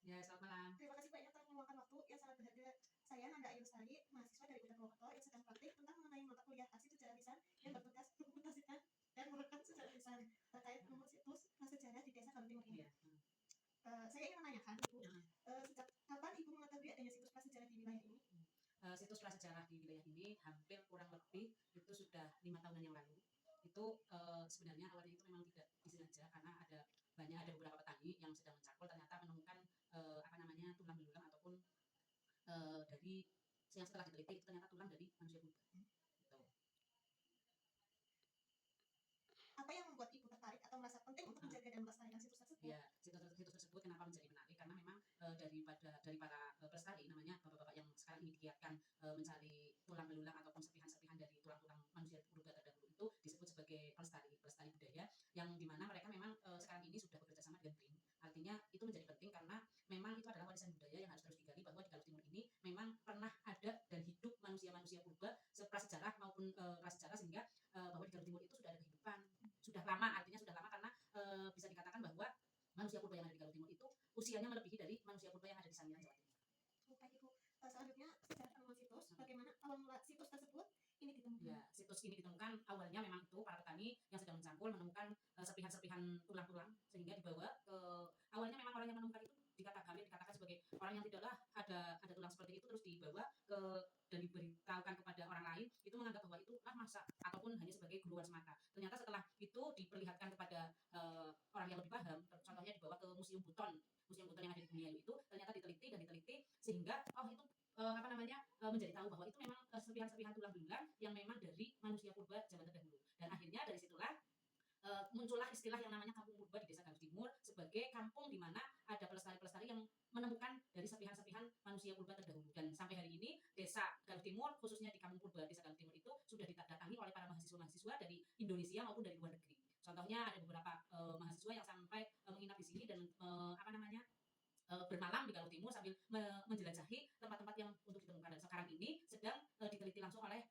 Ya, selamat malam. Terima kasih banyak telah meluangkan waktu yang sangat berharga. Saya Nanda Ayu Lestari, mahasiswa dari UNER Purwokerto yang sedang praktik tentang mengenai mata kuliah aksi sejarah lisan yang bertugas mendokumentasikan dan merekam sejarah lisan terkait nomor situs prasejarah di Desa Galuh Timur ini. Iya. Saya ingin menanyakan, Ibu, sejak kapan Ibu mengetahui adanya situs prasejarah di wilayah ini? Situs prasejarah di wilayah ini hampir kurang lebih itu sudah 5 tahunan yang lalu. Itu sebenarnya awalnya itu memang tidak disengaja karena ada beberapa petani yang sedang mencakul ternyata menemukan tulang belulang ataupun dari yang setelah diteliti itu ternyata tulang dari manusia purba. Gitu. Apa yang membuat Ibu tertarik atau merasa penting untuk menjaga dan melestarikan situs tersebut? Ya, situs tersebut kenapa menjadi menarik? Karena memang dari para pelestari, namanya bapak-bapak yang sekarang ini digiatkan mencari tulang belulang ataupun serpihan-serpihan dari tulang-tulang manusia purba terdahulu itu disebut sebagai pelestari budaya, yang dimana mereka memang sekarang ini sudah bekerja sama dengan BRIN. Artinya itu menjadi penting karena memang itu adalah warisan budaya yang harus terus digali, bahwa di Galuh Timur ini memang pernah ada dan hidup manusia-manusia purba prasejarah maupun prasejarah, sehingga bahwa di Galuh Timur itu sudah ada kehidupan, sudah lama, artinya sudah lama karena bisa dikatakan bahwa manusia purba yang ada di Galuh Timur itu usianya melebihi dari manusia purba yang ada di Sangiran, Jawa Timur. Baik, Ibu. Selanjutnya, sejarah penemuan situs. Bagaimana awal mula situs tersebut ini ditemukan? Ya, situs ini ditemukan awalnya memang itu para petani yang sedang mencangkul menemukan serpihan-serpihan tulang-tulang, sehingga dibawa ke, awalnya memang orang yang menemukan itu dikatakan sebagai orang yang tidaklah ada tulang seperti itu, terus dibawa ke dan diberitahukan kepada orang lain, itu menganggap bahwa itu masa ataupun hanya sebagai guruan semata. Ternyata setelah itu diperlihatkan kepada orang yang lebih paham, contohnya dibawa ke Museum Buton yang ada di dunia itu, ternyata diteliti sehingga itu menjadi tahu bahwa itu memang serpihan-serpihan tulang belulang yang memang dari manusia purba zaman terdahulu. Dan akhirnya dari situlah muncullah istilah yang namanya kampung purba di Desa Galuh Timur, sebagai kampung di mana ada pelestari-pelestari yang menemukan dari serpihan-serpihan manusia purba terdahulu. Dan sampai hari ini Desa Galuh Timur, khususnya di kampung purba Desa Galuh Timur itu sudah didatangi oleh para mahasiswa-mahasiswa dari Indonesia maupun dari luar negeri. Contohnya ada beberapa mahasiswa yang sampai menginap di sini dan bermalam di Galuh Timur sambil menjelajahi tempat-tempat yang untuk ditemukan. Dan sekarang ini sedang diteliti langsung oleh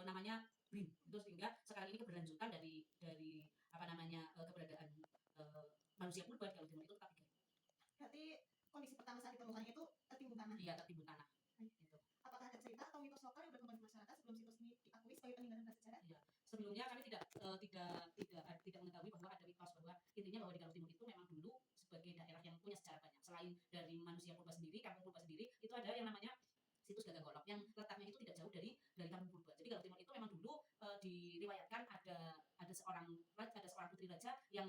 namanya BRIN. Itu sehingga sekarang ini keberlanjutan dari keberadaan manusia purba di Galuh Timur itu tetap digali. Berarti kondisi pertama saat ditemukannya itu tertimbun tanah? Iya, tertimbun tanah. Gitu. Apakah ada cerita atau mitos lokal yang berkembang di masyarakat sebelum situs ini diakui sebagai peninggalan prasejarah? Iya. Sebelumnya kami tidak mengetahui bahwa ada mitos, bahwa intinya bahwa di Galuh Timur itu memang dulu sebagai daerah yang punya sejarah banyak. Selain dari manusia purba sendiri, kampung purba sendiri, itu ada yang namanya situs Gagak Golok yang letaknya itu tidak jauh dari kampung purba. Jadi Galuh Timur itu memang dulu diriwayatkan ada seorang putri raja yang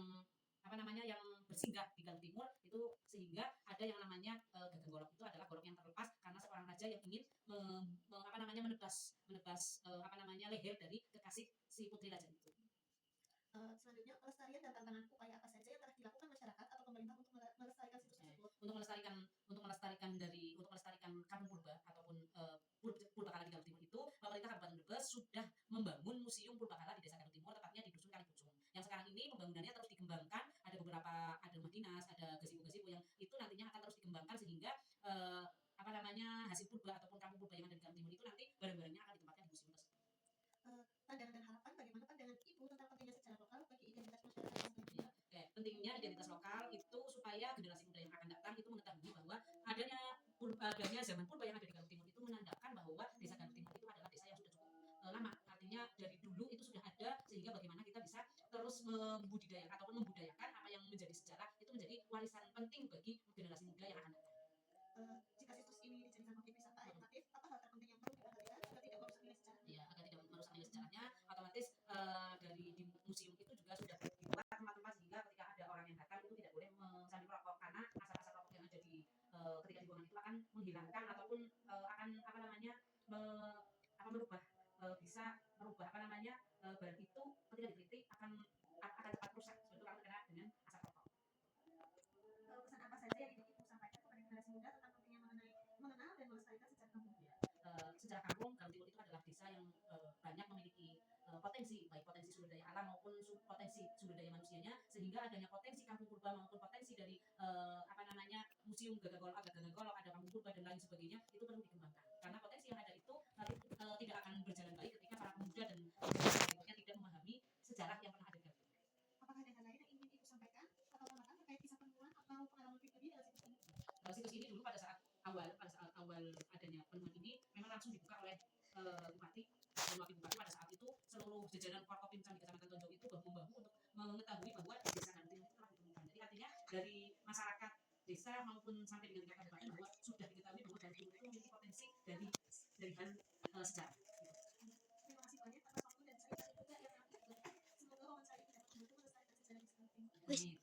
yang bersinggah di Galuh Timur itu, sehingga ada yang namanya Gagak Golok. Itu adalah golok yang terlepas karena seorang raja yang ingin menebas leher dari kekasih si putri raja itu. Selanjutnya, pelestarian dan tantangan upaya apa saja yang telah dilakukan masyarakat atau pemerintah untuk melestarikan situs tersebut? Untuk melestarikan kampung purba ataupun purbakala di Galuh Timur itu, pemerintah Kabupaten Brebes sudah membangun museum purbakala di Desa Galuh Timur, tepatnya di Dusun Kalipucung. Yang sekarang ini pembangunannya terus dikembangkan, ada rumah dinas, ada gazebo-gazebo yang itu nantinya akan terus dikembangkan, sehingga hasil purba ataupun kampung purba yang ada di Galuh Timur itu nanti barang-barangnya akan ditempatkan di museum tersebut. Pandangan dan harapan, bagaimana pandangan Ibu tentang pentingnya sejarah lokal bagi identitas masyarakat? Ya, pentingnya identitas lokal itu supaya generasi muda yang akan datang itu mengetahui bahwa adanya zaman purba yang ada di Galuh Timur itu menandakan bahwa Desa Galuh Timur itu adalah desa yang sudah cukup lama. Artinya dari dulu itu sudah ada, sehingga bagaimana kita bisa terus membudayakan apa yang menjadi sejarah itu menjadi warisan penting bagi generasi muda yang akan datang. Jika situs ini dijadikan objek wisata edukatif, apa hal terpenting yang perlu diperhatikan agar tidak merusak nilai sejarah? Ya, agar tidak merusak nilai sejarahnya, otomatis dari di museum itu juga sudah dibuat tempat-tempat sehingga ketika ada orang yang datang itu tidak boleh sambil merokok, karena asap-asap rokok yang ada di ketika dibuang itu akan menghilangkan ataupun akan merubah bisa merubah barang itu ketika diteliti akan cepat rusak seperti itu kalau terkena dengan asap rokok. Pesan apa saja yang ingin Ibu sampaikan kepada generasi muda tentang pentingnya mengenal dan melestarikan sejarah kampung? Sejarah kampung Galuh Timur itu adalah desa yang banyak memiliki potensi, baik potensi sumber daya alam maupun potensi sumber daya manusianya, sehingga adanya potensi kampung purba maupun potensi dari museum Gagak Golok, ada kampung purba dan lain sebagainya, itu perlu dikembangkan. Karena potensi yang ada itu nanti tidak akan berjalan baik ketika para pemuda dan berikutnya tidak memahami sejarah yang pernah ada di Galuh Timur. Apakah ada hal lain yang ingin Ibu sampaikan atau tambahkan terkait kisah penemuan atau pengalaman pribadi dalam situs ini? awal adanya penemuan ini memang langsung dibuka oleh Bupati dan Wakil Bupati pada saat itu. Seluruh jajaran Forkopimda di Kecamatan Tonjong itu bahu-membahu untuk mengetahui bahwa di desa Ganting itu telah ditemukan. Jadi artinya dari masyarakat desa maupun sampai dengan tingkat kabupaten bahwa sudah diketahui bahwa Ganting itu memiliki potensi dari hal sejarah. Terima kasih banyak atas waktu dan cerita juga yang menarik. Semoga wawancara ini dapat membantu melestarikan sejarah desa Ganting. Amin.